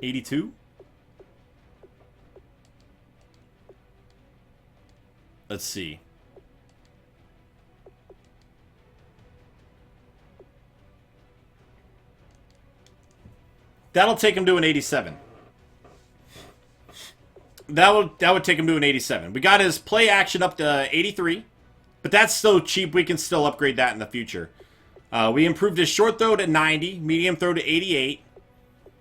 82? Let's see. That'll take him to an 87. That would take him to an 87. We got his play action up to 83. But that's so cheap, we can still upgrade that in the future. We improved his short throw to 90, medium throw to 88.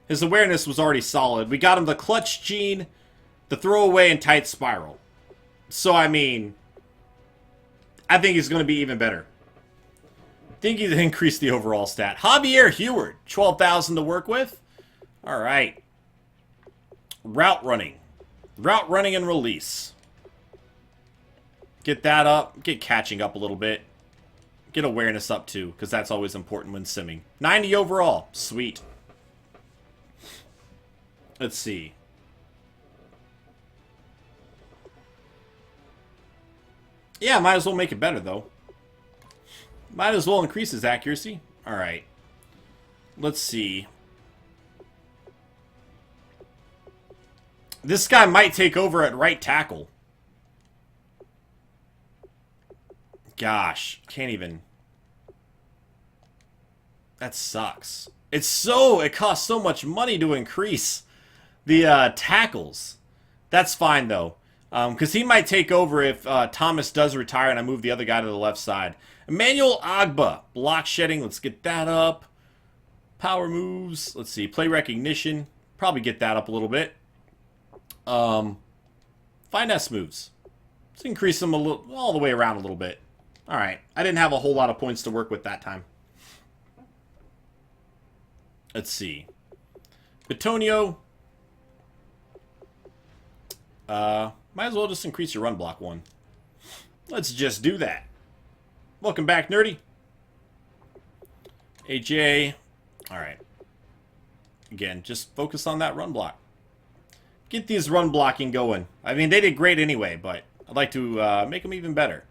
His awareness was already solid. We got him the clutch gene, the throwaway, and tight spiral. So, I mean, I think he's going to be even better. I think he's increased the overall stat. Javier Heward, 12,000 to work with. All right. Route running. Route running and release. Get that up. Get catching up a little bit. Get awareness up too, because that's always important when simming. 90 overall. Sweet. Let's see. Yeah, might as well make it better, though. Might as well increase his accuracy. Alright. Let's see. This guy might take over at right tackle. Gosh, can't even. That sucks. It costs so much money to increase the tackles. That's fine though, because he might take over if Thomas does retire and I move the other guy to the left side. Emmanuel Agba, block shedding. Let's get that up. Power moves. Let's see, play recognition. Probably get that up a little bit. Finesse moves. Let's increase them a little, all the way around a little bit. All right, I didn't have a whole lot of points to work with that time. Let's see. Betonio. Might as well just increase your run block one. Let's just do that. Welcome back, Nerdy. AJ. All right. Again, just focus on that run block. Get these run blocking going. I mean, they did great anyway, but I'd like to make them even better.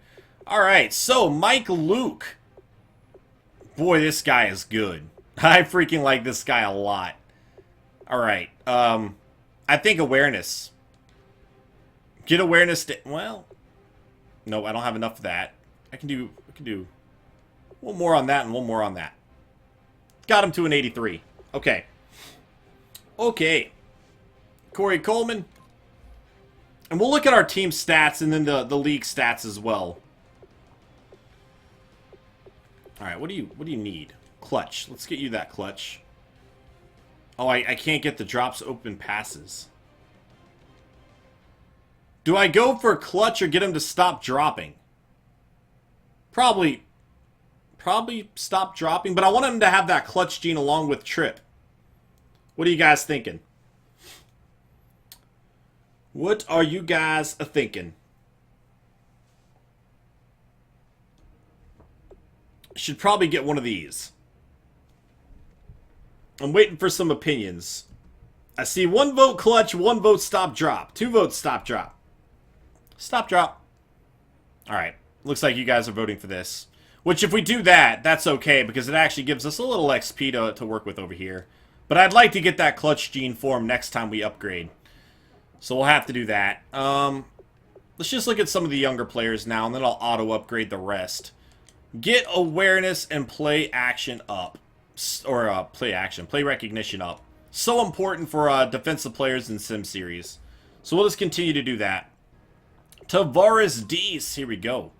All right, so Mike Luke. Boy, this guy is good. I freaking like this guy a lot. All right, I think awareness. Get awareness to, well, no, I don't have enough of that. I can do one more on that and one more on that. Got him to an 83. Okay. Okay. Corey Coleman. And we'll look at our team stats and then the league stats as well. All right, what do you need? Clutch. Let's get you that clutch. Oh, I can't get the drops open passes. Do I go for clutch or get him to stop dropping? Probably stop dropping, but I want him to have that clutch gene along with trip. What are you guys thinking? What are you guys thinking? Should probably get one of these. I'm waiting for some opinions. I see 1 vote clutch, 1 vote stop drop, 2 votes stop drop. Stop drop. Alright, looks like you guys are voting for this. Which if we do that, that's okay, because it actually gives us a little XP to work with over here. But I'd like to get that clutch gene form next time we upgrade. So we'll have to do that. Let's just look at some of the younger players now, and then I'll auto-upgrade the rest. Get awareness and play action up. Or play recognition up. So important for defensive players in Sim Series. So we'll just continue to do that. Tavares Dees, here we go.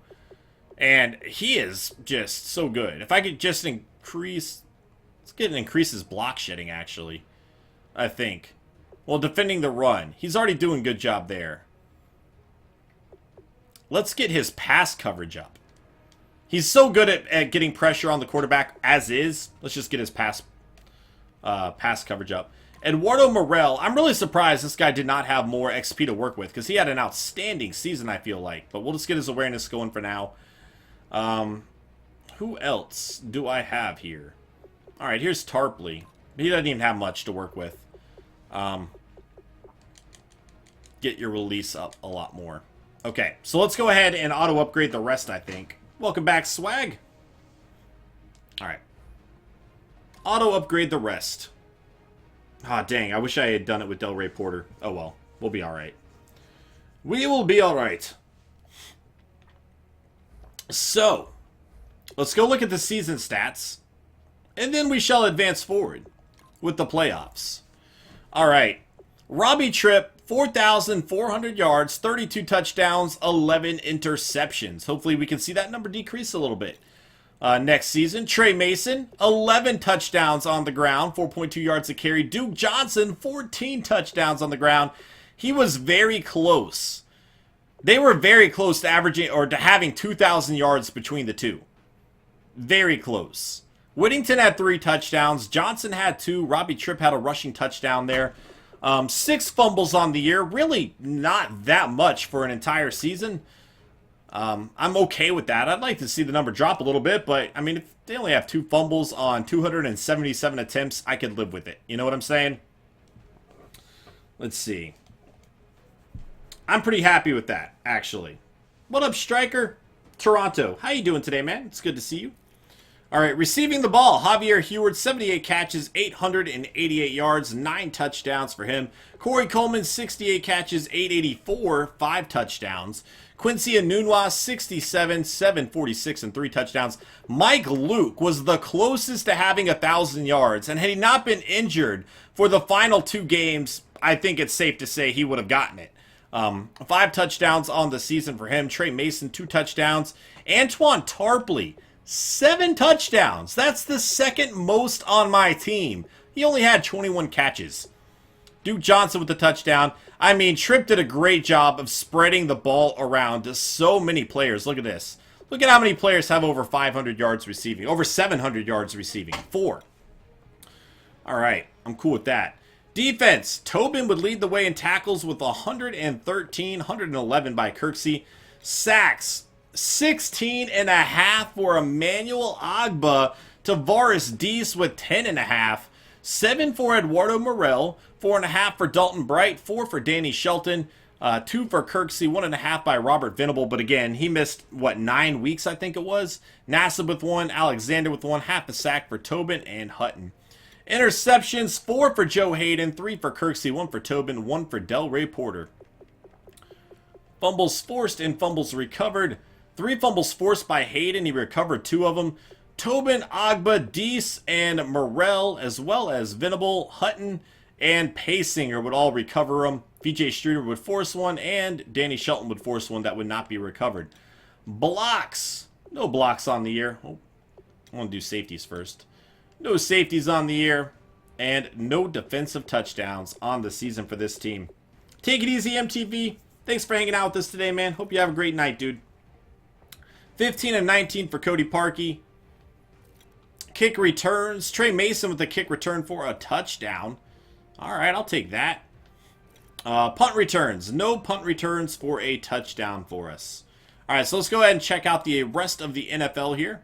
And he is just so good. If I could just increase... Let's get an increase his block shedding, actually. I think. Well, defending the run. He's already doing a good job there. Let's get his pass coverage up. He's so good at getting pressure on the quarterback as is. Let's just get his pass coverage up. Eduardo Morel. I'm really surprised this guy did not have more XP to work with, because he had an outstanding season, I feel like. But we'll just get his awareness going for now. Who else do I have here? Alright, here's Tarpley. He doesn't even have much to work with. Get your release up a lot more. Okay, so let's go ahead and auto-upgrade the rest, I think. Welcome back, Swag. Alright. Auto-upgrade the rest. Ah, dang. I wish I had done it with Delray Porter. Oh, well. We'll be all right. We will be all right. So, let's go look at the season stats. And then we shall advance forward with the playoffs. All right. Robbie Tripp, 4,400 yards, 32 touchdowns, 11 interceptions. Hopefully we can see that number decrease a little bit. Next season, Trey Mason, 11 touchdowns on the ground, 4.2 yards a carry. Duke Johnson, 14 touchdowns on the ground. He was very close. They were very close to averaging or to having 2,000 yards between the two. Very close. Whittington had 3 touchdowns. Johnson had 2. Robbie Tripp had a rushing touchdown there. 6 fumbles on the year. Really not that much for an entire season. I'm okay with that. I'd like to see the number drop a little bit, but, I mean, if they only have 2 fumbles on 277 attempts, I could live with it. You know what I'm saying? Let's see. I'm pretty happy with that, actually. What up, Striker? Toronto. How you doing today, man? It's good to see you. All right, receiving the ball. Javier Heward, 78 catches, 888 yards, 9 touchdowns for him. Corey Coleman, 68 catches, 884, 5 touchdowns. Quincy Enunwa, 67, 746, and 3 touchdowns. Mike Luke was the closest to having 1,000 yards, and had he not been injured for the final 2 games, I think it's safe to say he would have gotten it. 5 touchdowns on the season for him. Trey Mason, 2 touchdowns. Antoine Tarpley, 7 touchdowns. That's the second most on my team. He only had 21 catches. Duke Johnson with the touchdown. I mean, Tripp did a great job of spreading the ball around to so many players. Look at this. Look at how many players have over 500 yards receiving. Over 700 yards receiving. 4. All right. I'm cool with that. Defense. Tobin would lead the way in tackles with 113, 111 by Kirksey. Sacks. 16 and a half for Emmanuel Agba. Tavares Deese with 10 and a half. 7 for Eduardo Morel. 4.5 for Dalton Bright. 4 for Danny Shelton. 2 for Kirksey. 1.5 by Robert Venable. But again, he missed, what, 9 weeks, I think it was. Nassib with 1. Alexander with 1. Half a sack for Tobin and Hutton. Interceptions, 4 for Joe Hayden, 3 for Kirksey, 1 for Tobin, 1 for Delray Porter. Fumbles forced and fumbles recovered. 3 fumbles forced by Hayden. He recovered 2 of them. Tobin, Agba, Deese, and Morel, as well as Venable, Hutton, and Paysinger would all recover them. VJ Streeter would force 1, and Danny Shelton would force 1 that would not be recovered. Blocks. No blocks on the year. Oh, I want to do safeties first. No safeties on the year, and no defensive touchdowns on the season for this team. Take it easy, MTV. Thanks for hanging out with us today, man. Hope you have a great night, dude. 15 and 19 for Cody Parkey. Kick returns. Trey Mason with the kick return for a touchdown. All right, I'll take that. Punt returns. No punt returns for a touchdown for us. All right, so let's go ahead and check out the rest of the NFL here.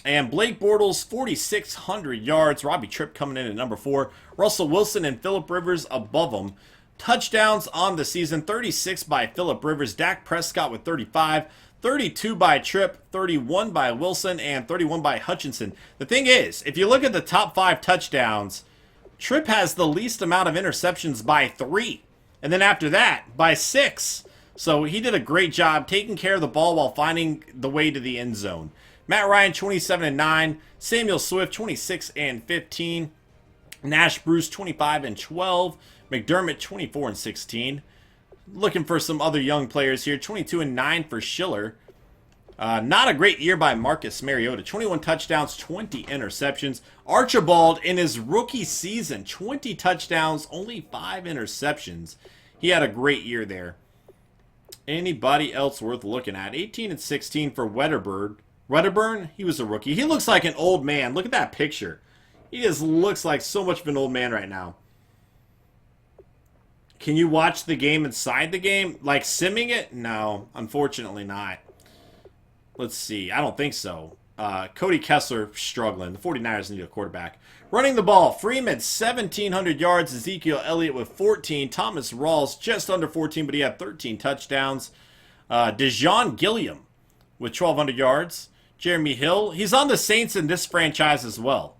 And Blake Bortles, 4,600 yards. Robbie Tripp coming in at number 4. Russell Wilson and Phillip Rivers above him. Touchdowns on the season, 36 by Phillip Rivers. Dak Prescott with 35. 32 by Tripp, 31 by Wilson, and 31 by Hutchinson. The thing is, if you look at the top 5 touchdowns, Tripp has the least amount of interceptions by 3. And then after that, by 6. So he did a great job taking care of the ball while finding the way to the end zone. Matt Ryan, 27 and 9. Samuel Swift, 26 and 15. Nash Bruce, 25 and 12. McDermott, 24 and 16. Looking for some other young players here. 22 and 9 for Schiller. Not a great year by Marcus Mariota. 21 touchdowns, 20 interceptions. Archibald in his rookie season, 20 touchdowns, only 5 interceptions. He had a great year there. Anybody else worth looking at? 18 and 16 for Wedderburn, he was a rookie. He looks like an old man. Look at that picture. He just looks like so much of an old man right now. Can you watch the game inside the game? Like simming it? No, unfortunately not. Let's see. I don't think so. Cody Kessler struggling. The 49ers need a quarterback. Running the ball. Freeman, 1,700 yards. Ezekiel Elliott with 14. Thomas Rawls just under 14, but he had 13 touchdowns. DeJon Gilliam with 1,200 yards. Jeremy Hill. He's on the Saints in this franchise as well.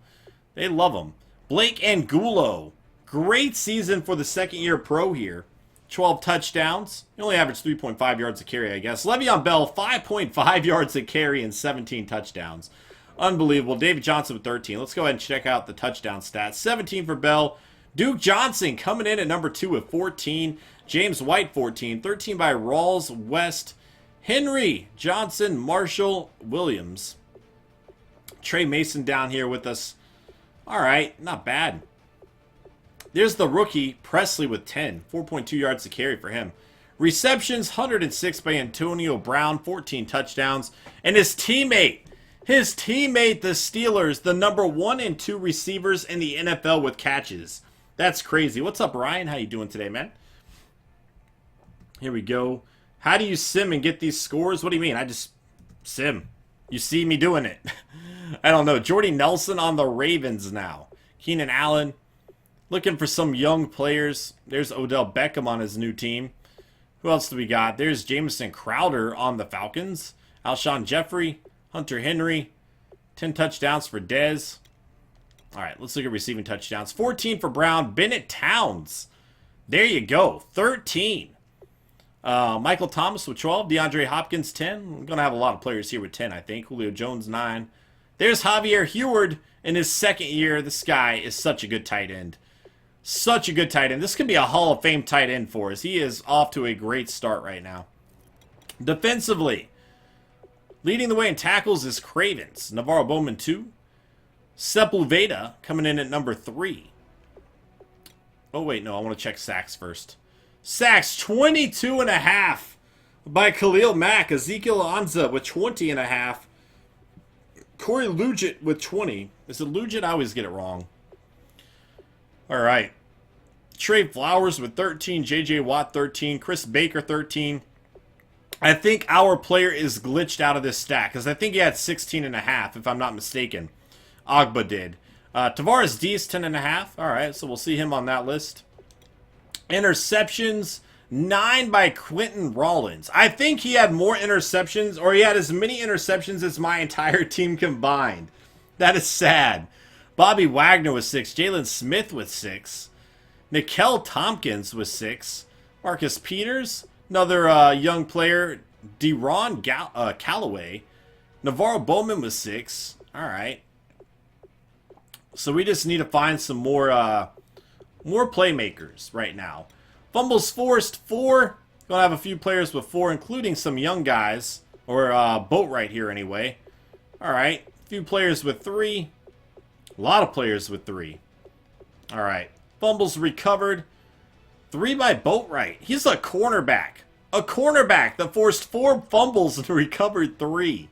They love him. Blake Angulo, Great season for the second-year pro here. 12 touchdowns. He only averaged 3.5 yards a carry, I guess. Le'Veon Bell, 5.5 yards a carry and 17 touchdowns. Unbelievable. David Johnson with 13. Let's go ahead and check out the touchdown stats. 17 for Bell. Duke Johnson coming in at number 2 with 14. James White, 14. 13 by Rawls, West, Henry, Johnson, Marshall, Williams. Trey Mason down here with us. All right, not bad. There's the rookie, Presley, with 10. 4.2 yards to carry for him. Receptions, 106 by Antonio Brown, 14 touchdowns. And his teammate, the Steelers, the number 1 and 2 receivers in the NFL with catches. That's crazy. What's up, Ryan? How you doing today, man? Here we go. How do you sim and get these scores? What do you mean? I just sim. You see me doing it. I don't know. Jordy Nelson on the Ravens now. Keenan Allen. Looking for some young players. There's Odell Beckham on his new team. Who else do we got? There's Jamison Crowder on the Falcons. Alshon Jeffrey. Hunter Henry. 10 touchdowns for Dez. All right, let's look at receiving touchdowns. 14 for Brown. Bennett Towns. There you go. 13. Michael Thomas with 12. DeAndre Hopkins, 10. We're going to have a lot of players here with 10, I think. Julio Jones, 9. There's Javier Heward in his second year. This guy is such a good tight end. Such a good tight end. This could be a Hall of Fame tight end for us. He is off to a great start right now. Defensively, leading the way in tackles is Cravens. Navarro Bowman, 2. Sepulveda coming in at number 3. Oh, wait, no. I want to check sacks first. Sacks, 22.5 by Khalil Mack. Ezekiel Anza with 20.5. Corey Luget with 20. Is it Luget? I always get it wrong. All right. Trey Flowers with 13. J.J. Watt, 13. Chris Baker, 13. I think our player is glitched out of this stack because I think he had 16.5, if I'm not mistaken. Agba did. Tavares Dees, 10.5. All right, so we'll see him on that list. Interceptions, 9 by Quentin Rollins. I think he had more interceptions, or he had as many interceptions as my entire team combined. That is sad. Bobby Wagner with 6. Jalen Smith with 6. Nickel Tompkins with 6. Marcus Peters, another young player. Deron Callaway. Navarro Bowman with 6. All right. So we just need to find some more playmakers right now. Fumbles forced, 4. Gonna have a few players with 4, including some young guys, or Boat right here anyway. All right, a few players with 3. A lot of players with 3. All right, fumbles recovered, 3 by Boatwright. He's a cornerback. A cornerback that forced 4 fumbles and recovered 3.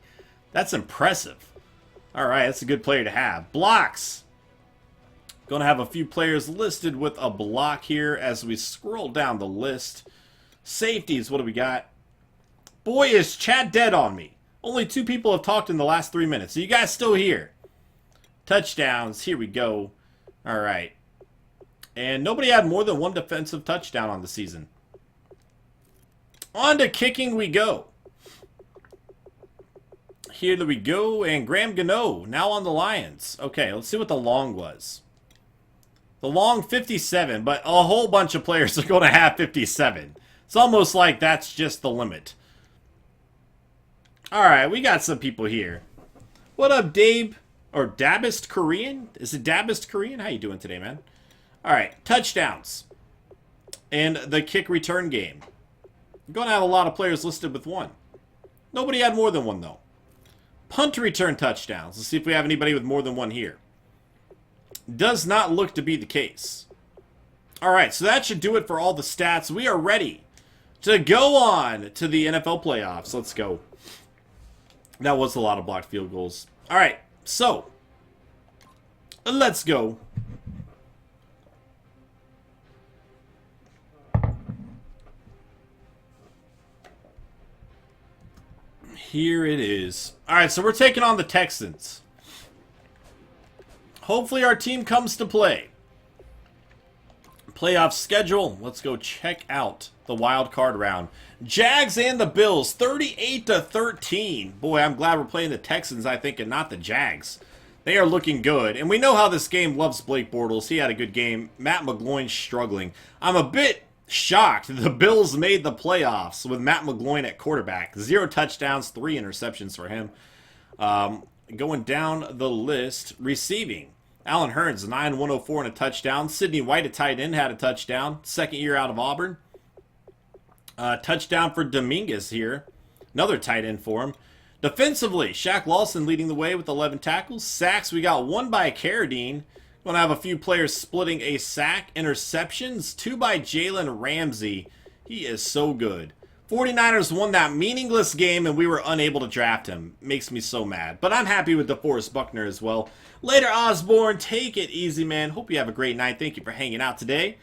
That's impressive. All right, that's a good player to have. Blocks. Going to have a few players listed with a block here as we scroll down the list. Safeties, what do we got? Boy, is chat dead on me. Only 2 people have talked in the last 3 minutes. Are you guys still here? Touchdowns, here we go. All right. And nobody had more than 1 defensive touchdown on the season. On to kicking we go. Here we go. And Graham Gano, now on the Lions. Okay, let's see what the long was. The long, 57, but a whole bunch of players are going to have 57. It's almost like that's just the limit. All right, we got some people here. What up, Dave? Or Dabist Korean? Is it Dabist Korean? How you doing today, man? All right, touchdowns. And the kick return game. I'm going to have a lot of players listed with 1. Nobody had more than 1, though. Punt return touchdowns. Let's see if we have anybody with more than 1 here. Does not look to be the case. All right, so that should do it for all the stats. We are ready to go on to the NFL playoffs. Let's go. That was a lot of blocked field goals. All right, so let's go. Here it is. All right, so we're taking on the Texans. Hopefully our team comes to play. Playoff schedule. Let's go check out the wild card round. Jags and the Bills, 38-13. Boy, I'm glad we're playing the Texans, I think, and not the Jags. They are looking good. And we know how this game loves Blake Bortles. He had a good game. Matt McGloin's struggling. I'm a bit shocked the Bills made the playoffs with Matt McGloin at quarterback. 0 touchdowns, 3 interceptions for him. Going down the list, receiving. Allen Hurns, 9-104 and a touchdown. Sidney White, a tight end, had a touchdown. Second year out of Auburn. Touchdown for Dominguez here. Another tight end for him. Defensively, Shaq Lawson leading the way with 11 tackles. Sacks, we got 1 by Carradine. Going to have a few players splitting a sack. Interceptions, 2 by Jalen Ramsey. He is so good. 49ers won that meaningless game and we were unable to draft him. Makes me so mad. But I'm happy with DeForest Buckner as well. Later, Osborne. Take it easy, man. Hope you have a great night. Thank you for hanging out today.